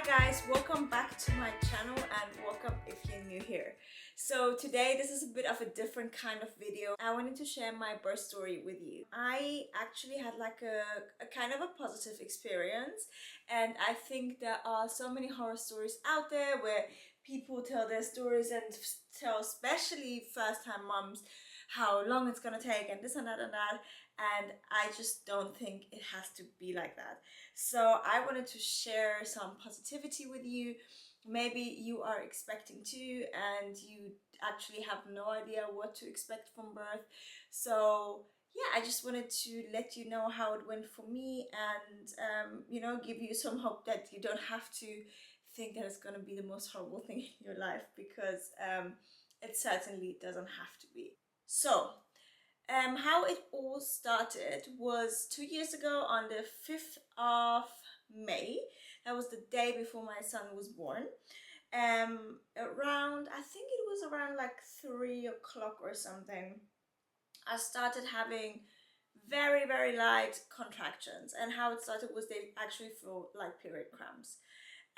guys, welcome back to my channel and welcome if you're new here. So today this is a bit of a different kind of video. I wanted to share my birth story with you. I actually had like a kind of a positive experience, and I think there are so many horror stories out there where people tell their stories and tell especially first-time moms how long it's gonna take and this and that, and I just don't think it has to be like that. So I wanted to share some positivity with you. Maybe you are expecting to and you actually have no idea what to expect from birth. So yeah, I just wanted to let you know how it went for me and give you some hope that you don't have to think that it's going to be the most horrible thing in your life, because it certainly doesn't have to be. So how it all started was 2 years ago on the 5th of May. That was the day before my son was born. Around, I think it was around like 3 o'clock or something, I started having very light contractions. And how it started was they actually felt like period cramps.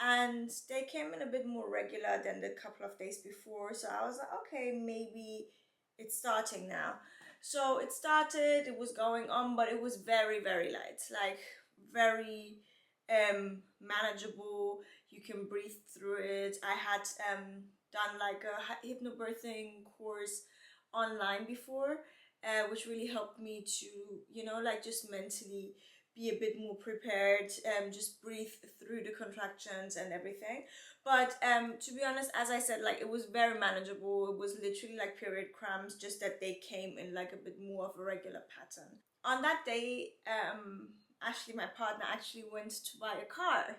And they came in a bit more regular than the couple of days before. So I was like, okay, maybe it's starting now. So it started, it was going on, but it was very light, like very manageable. You can breathe through it. I had done like a hypnobirthing course online before, which really helped me to, like just mentally be a bit more prepared, just breathe through the contractions and everything. But to be honest, as I said, like it was very manageable. It was literally like period cramps, just that they came in like a bit more of a regular pattern. On that day, Ashley, my partner, actually went to buy a car.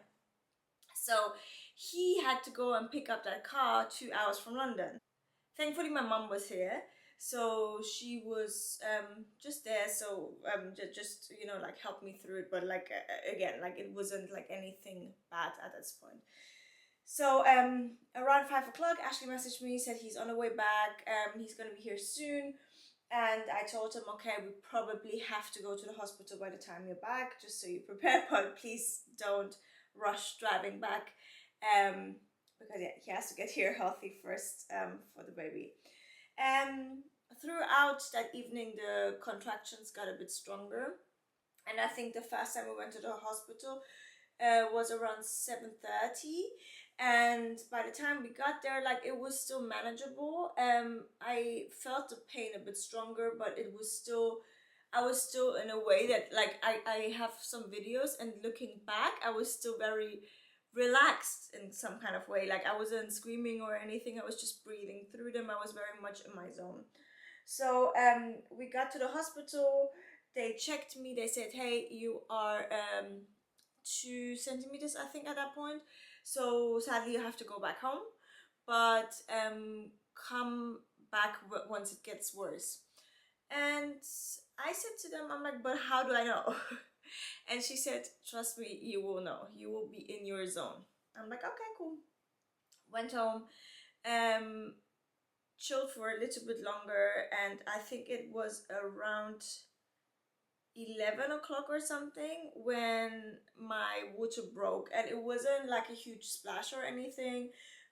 So he had to go and pick up that car 2 hours from London. Thankfully, my mum was here. So she was just there, so just like help me through it, but like again, like it wasn't like anything bad at this point. So around 5 o'clock, Ashley messaged me, said he's on the way back, he's gonna be here soon, and I told him, okay, we probably have to go to the hospital by the time you're back, just so you're prepared, but please don't rush driving back, because yeah, he has to get here healthy first for the baby. Throughout that evening, the contractions got a bit stronger, and I think the first time we went to the hospital was around 7:30, and by the time we got there, like it was still manageable. I felt the pain a bit stronger, but I was still in a way that like I have some videos, and looking back, I was still very relaxed in some kind of way. Like I wasn't screaming or anything, I was just breathing through them. I was very much in my zone. So we got to the hospital, they checked me, they said, hey, you are 2 centimeters, I think, at that point, so sadly you have to go back home, but come back once it gets worse. And I said to them, I'm like, but how do I know? And she said, trust me, you will know, you will be in your zone. I'm like, okay, cool. Went home, chilled for a little bit longer, and I think it was around 11 o'clock or something when my water broke, and it wasn't like a huge splash or anything,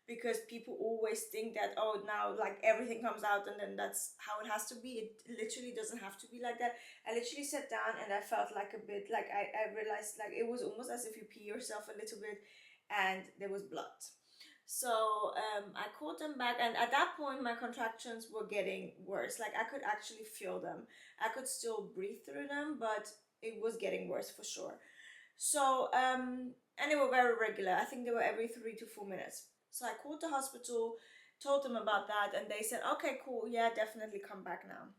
because people always think that, oh, now like everything comes out and then that's how it has to be. It literally doesn't have to be like that. I literally sat down and I felt like a bit like I realized like it was almost as if you pee yourself a little bit and there was blood. So I called them back, and at that point my contractions were getting worse. Like I could actually feel them. I could still breathe through them, but it was getting worse for sure. So and they were very regular. I think they were every 3 to 4 minutes. So I called the hospital, told them about that, and they said, okay, cool, yeah, definitely come back now.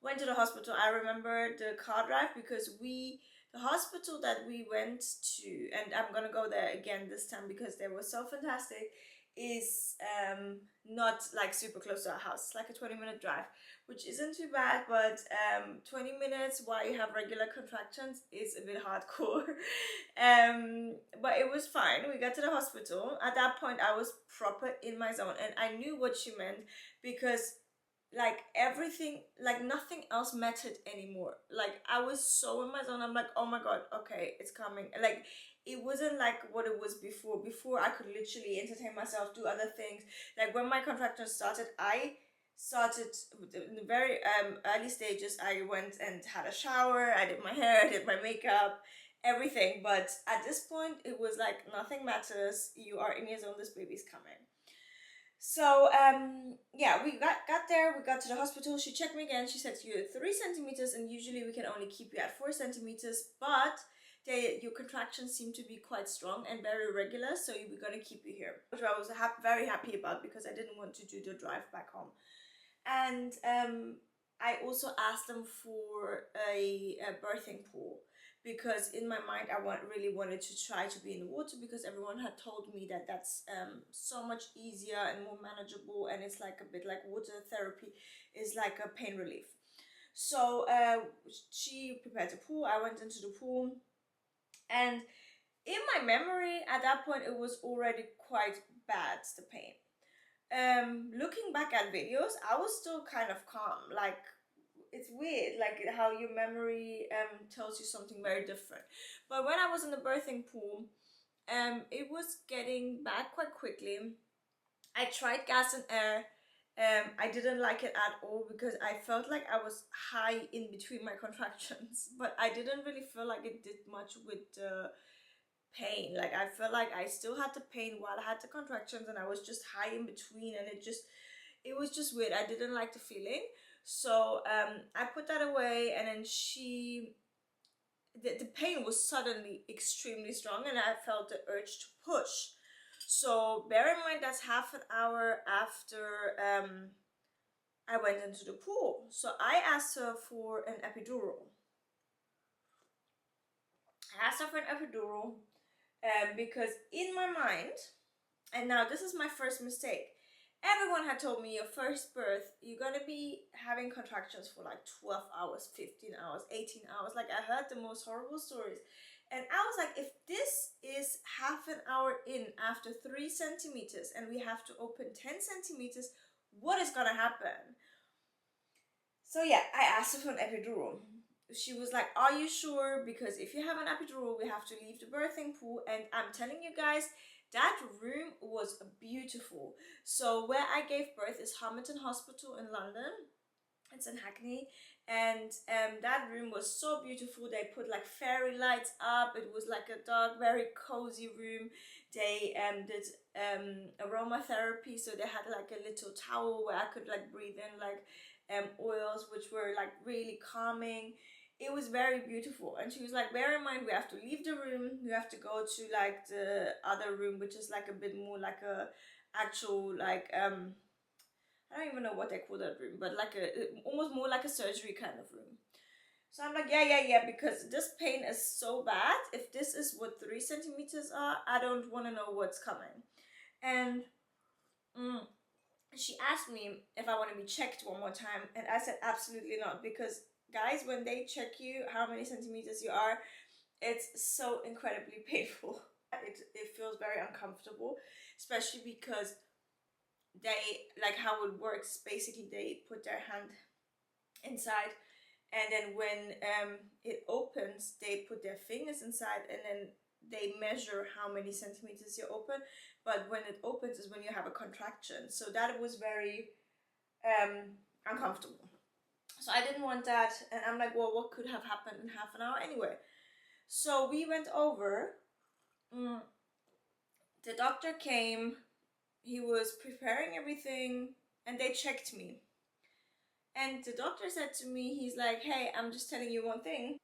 Went to the hospital. I remember the car drive, because the hospital that we went to, and I'm gonna go there again this time because they were so fantastic, is not like super close to our house. It's like a 20-minute drive, which isn't too bad, but 20 minutes while you have regular contractions is a bit hardcore. But it was fine. We got to the hospital. At that point I was proper in my zone, and I knew what she meant, because like everything, like nothing else mattered anymore. Like I was so in my zone. I'm like, oh my god, okay, it's coming. Like it wasn't like what it was before. Before I could literally entertain myself, do other things. Like when my contractions started, I started in the very early stages. I went and had a shower, I did my hair, I did my makeup, everything. But at this point it was like nothing matters, you are in your zone, this baby's coming. So yeah, we got there, we got to the hospital, she checked me again, she said you're 3 centimeters and usually we can only keep you at 4 centimeters, but your contractions seem to be quite strong and very regular, so we're gonna keep you here, which I was very happy about because I didn't want to do the drive back home. And I also asked them for a birthing pool because in my mind I really wanted to try to be in the water because everyone had told me that that's so much easier and more manageable, and it's like a bit like water therapy is like a pain relief. So she prepared the pool, I went into the pool, and in my memory at that point it was already quite bad, the pain. Looking back at videos, I was still kind of calm. Like it's weird, like how your memory tells you something very different. But when I was in the birthing pool, it was getting bad quite quickly. I tried gas and air. I didn't like it at all because I felt like I was high in between my contractions, but I didn't really feel like it did much with the pain. Like I felt like I still had the pain while I had the contractions, and I was just high in between, and it was just weird. I didn't like the feeling. So I put that away, and then the pain was suddenly extremely strong, and I felt the urge to push. So bear in mind that's half an hour after I went into the pool. So I asked her for an epidural. Because in my mind, and now this is my first mistake, everyone had told me your first birth, you're gonna be having contractions for like 12 hours, 15 hours, 18 hours. Like I heard the most horrible stories. And I was like, if this is half an hour in after 3 centimeters and we have to open 10 centimeters, what is gonna happen? So yeah, I asked her for an epidural. She was like, are you sure? Because if you have an epidural, we have to leave the birthing pool. And I'm telling you guys, that room was beautiful. So where I gave birth is Hamilton Hospital in London. It's in Hackney, and that room was so beautiful. They put like fairy lights up. It was like a dark, very cozy room. They did aromatherapy, so they had like a little towel where I could like breathe in like oils, which were like really calming. It was very beautiful. And she was like, bear in mind, we have to leave the room, we have to go to like the other room, which is like a bit more like a actual like I don't even know what they call that room, but like almost more like a surgery kind of room. So I'm like, yeah, because this pain is so bad. If this is what 3 centimeters are, I don't want to know what's coming. And she asked me if I want to be checked one more time, and I said absolutely not, because guys, when they check you how many centimeters you are, it's so incredibly painful. It feels very uncomfortable, especially because they, like how it works, basically they put their hand inside, and then when it opens they put their fingers inside, and then they measure how many centimeters you open. But when it opens is when you have a contraction, so that was very uncomfortable. So I didn't want that, and I'm like, well, what could have happened in half an hour anyway? So we went over. The doctor came, he was preparing everything, and they checked me. And the doctor said to me, he's like, hey, I'm just telling you one thing.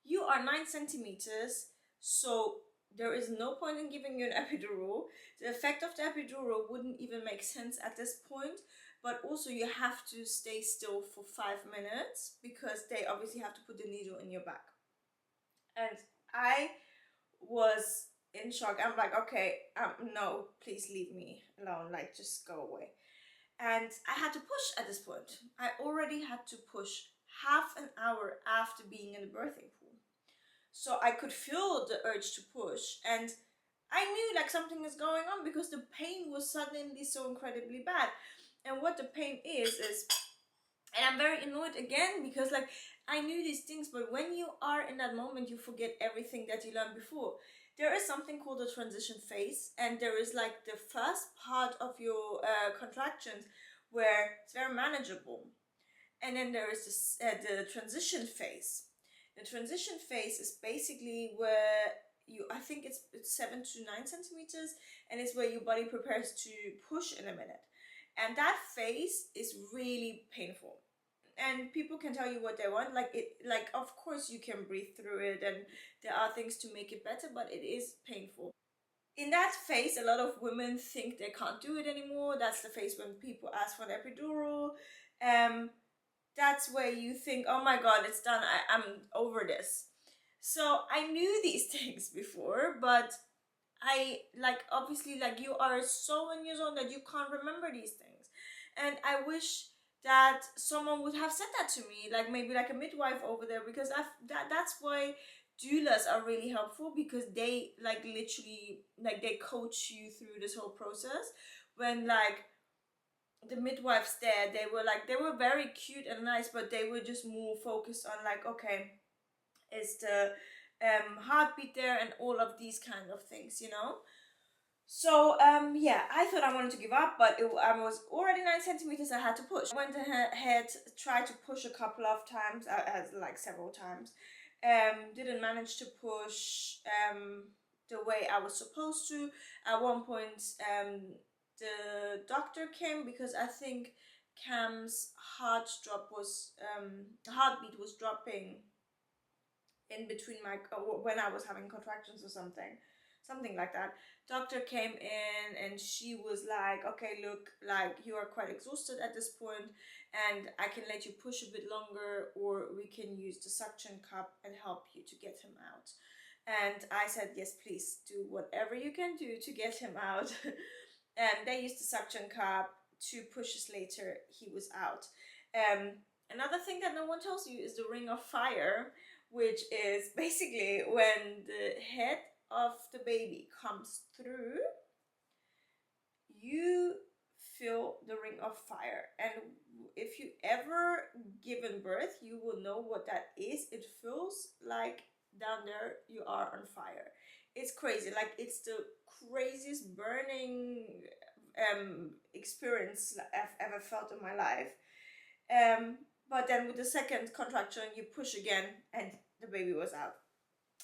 You are 9 centimeters, so there is no point in giving you an epidural. The effect of the epidural wouldn't even make sense at this point. But also you have to stay still for 5 minutes because they obviously have to put the needle in your back. And I was in shock. I'm like, okay, no, please leave me alone. Like, just go away. And I had to push at this point. I already had to push half an hour after being in the birthing pool. So I could feel the urge to push, and I knew like something is going on because the pain was suddenly so incredibly bad. And what the pain is And I'm very annoyed again because like I knew these things, but when you are in that moment, you forget everything that you learned before. There is something called the transition phase, and there is like the first part of your contractions where it's very manageable, and then there is this, the transition phase. The transition phase is basically where you, I think it's 7 to 9 centimeters, and it's where your body prepares to push in a minute, and that phase is really painful. And people can tell you what they want, like it, like of course you can breathe through it, and there are things to make it better, but it is painful. In that phase, a lot of women think they can't do it anymore. That's the phase when people ask for an epidural. um that's where you think, oh my god, it's done, I'm over this. So I knew these things before, but I, like, obviously, like, you are so on your own that you can't remember these things. And I wish that someone would have said that to me, like maybe like a midwife over there, because that's why doulas are really helpful, because they like literally like they coach you through this whole process. When like the midwives there, they were very cute and nice, but they were just more focused on like, okay, is the heartbeat there and all of these kind of things, you know. So yeah, I thought I wanted to give up, but I was already 9 centimeters. I had to push. I went ahead, tried to push a couple of times, as like several times. Didn't manage to push the way I was supposed to. At one point, the doctor came because I think Cam's heartbeat was dropping in between my when I was having contractions or something like that. Doctor came in and she was like, okay, look, like you are quite exhausted at this point, and I can let you push a bit longer, or we can use the suction cup and help you to get him out. And I said, yes, please do whatever you can do to get him out. And they used the suction cup. 2 pushes later, he was out. Another thing that no one tells you is the ring of fire, which is basically when the head of the baby comes through, you feel the ring of fire. And if you ever given birth, you will know what that is. It feels like down there you are on fire. It's crazy. Like, it's the craziest burning experience I've ever felt in my life. But then with the second contraction, you push again, and the baby was out.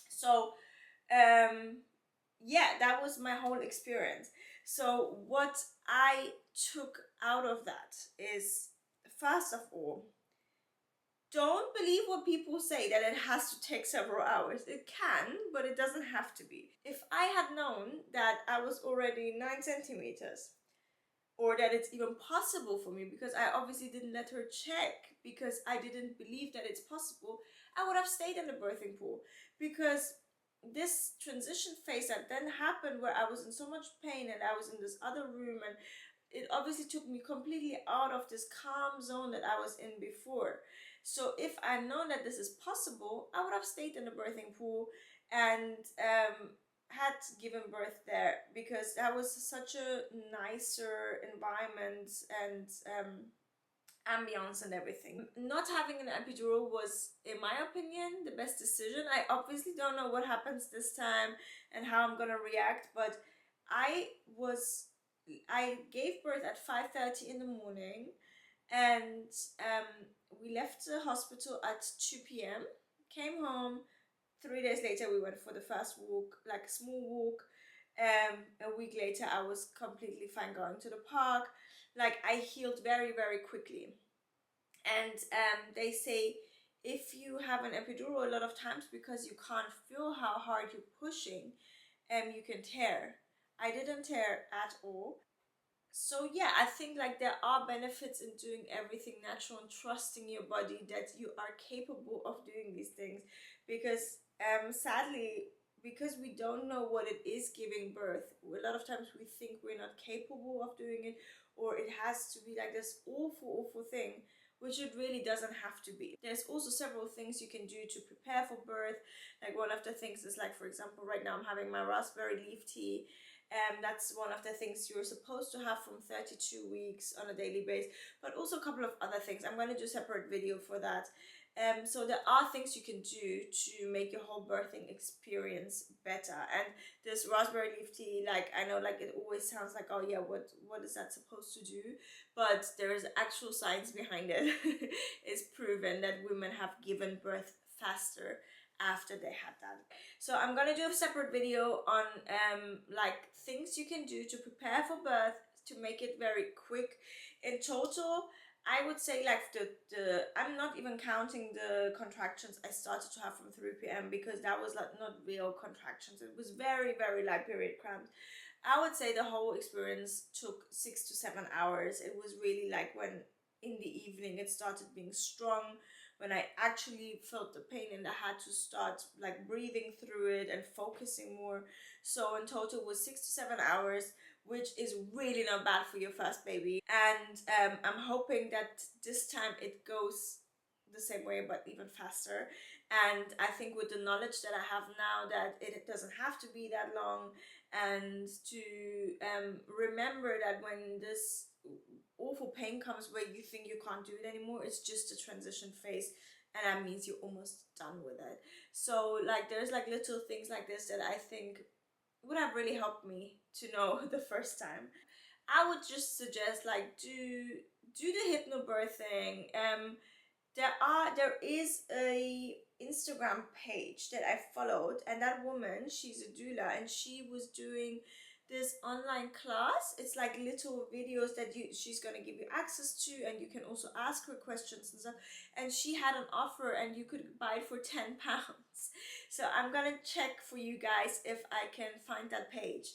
So, yeah, that was my whole experience. So, what I took out of that is, first of all, don't believe what people say that it has to take several hours. It can, but it doesn't have to be. If I had known that I was already 9 centimeters, or that it's even possible for me, because I obviously didn't let her check because I didn't believe that it's possible, I would have stayed in the birthing pool. Because this transition phase that then happened, where I was in so much pain and I was in this other room, and it obviously took me completely out of this calm zone that I was in before. So if I known that this is possible, I would have stayed in the birthing pool and had given birth there, because that was such a nicer environment and ambience and everything. Not having an epidural was, in my opinion, the best decision. I obviously don't know what happens this time and how I'm gonna react, but I was I gave birth at 5:30 in the morning, and we left the hospital at 2 p.m. Came home. 3 days later, we went for the first walk, like a small walk. A week later, I was completely fine going to the park. Like, I healed very, very quickly. And they say if you have an epidural, a lot of times, because you can't feel how hard you're pushing, you can tear. I didn't tear at all. So yeah, I think like there are benefits in doing everything natural and trusting your body that you are capable of doing these things, because sadly, because we don't know what it is giving birth, a lot of times we think we're not capable of doing it, or it has to be like this awful thing, which it really doesn't have to be. There's also several things you can do to prepare for birth. Like, one of the things is, like, for example, right now I'm having my raspberry leaf tea, That's one of the things you're supposed to have from 32 weeks on a daily basis, but also a couple of other things. I'm going to do a separate video for that. So there are things you can do to make your whole birthing experience better. And this raspberry leaf tea, like, I know, like, it always sounds like, oh yeah, what is that supposed to do? But there is actual science behind it. It's proven that women have given birth faster after they had that. So I'm gonna do a separate video on like things you can do to prepare for birth to make it very quick. In total, I would say, like, the I'm not even counting the contractions I started to have from 3 p.m. because that was like not real contractions. It was very, very light period cramps. I would say the whole experience took 6 to 7 hours. It was really like when in the evening it started being strong, when I actually felt the pain and I had to start like breathing through it and focusing more. So in total it was 6 to 7 hours, which is really not bad for your first baby. And I'm hoping that this time it goes the same way but even faster. And I think with the knowledge that I have now that it doesn't have to be that long, and to remember that when this awful pain comes where you think you can't do it anymore, it's just a transition phase, and that means you're almost done with it. So like there's like little things like this that I think would have really helped me to know the first time. I would just suggest, like, do the hypnobirthing. There is a Instagram page that I followed, and that woman, she's a doula, and she was doing this online class. It's like little videos that she's gonna give you access to, and you can also ask her questions and stuff. And she had an offer, and you could buy it for £10. So I'm gonna check for you guys if I can find that page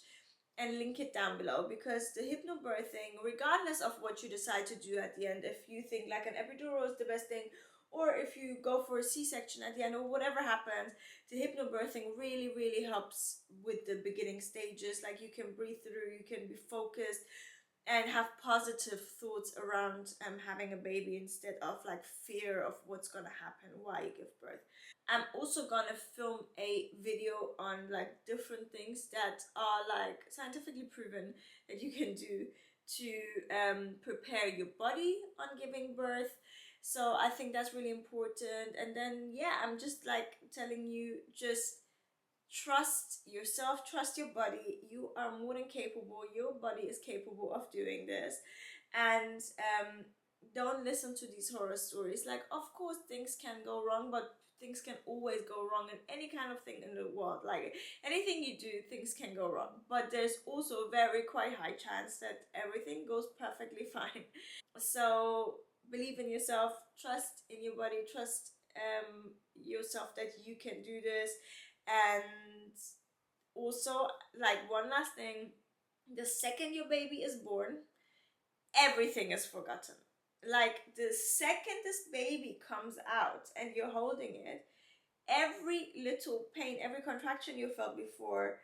and link it down below, because the hypnobirthing, regardless of what you decide to do at the end, if you think like an epidural is the best thing, or if you go for a C-section at the end, or whatever happens, the hypnobirthing really, really helps with the beginning stages. Like, you can breathe through, you can be focused, and have positive thoughts around having a baby, instead of like fear of what's gonna happen while you give birth. I'm also gonna film a video on like different things that are like scientifically proven that you can do to prepare your body on giving birth. So I think that's really important. And then yeah, I'm just like telling you, just trust yourself, trust your body. You are more than capable. Your body is capable of doing this. And don't listen to these horror stories. Like, of course things can go wrong, but things can always go wrong in any kind of thing in the world. Like, anything you do, things can go wrong, but there's also a very quite high chance that everything goes perfectly fine. So believe in yourself, trust in your body, trust yourself that you can do this. And also, like, one last thing, the second your baby is born, everything is forgotten. Like, the second this baby comes out and you're holding it, every little pain, every contraction you felt before,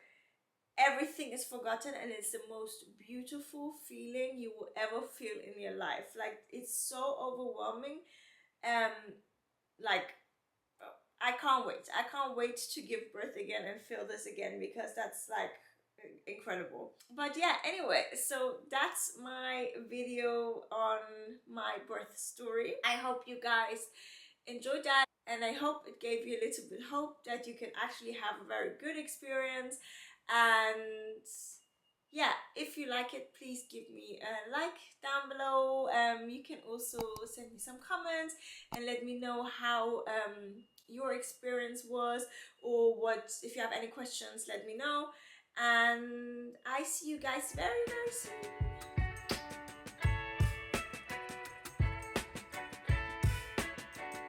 everything is forgotten, and it's the most beautiful feeling you will ever feel in your life. Like, it's so overwhelming. um like, I can't wait. I can't wait to give birth again and feel this again, because that's like incredible. But yeah, anyway, so that's my video on my birth story. I hope you guys enjoyed that, and I hope it gave you a little bit hope that you can actually have a very good experience. And yeah, if you like it, please give me a like down below. You can also send me some comments and let me know how your experience was, or what, if you have any questions, let me know. And I see you guys very, very soon.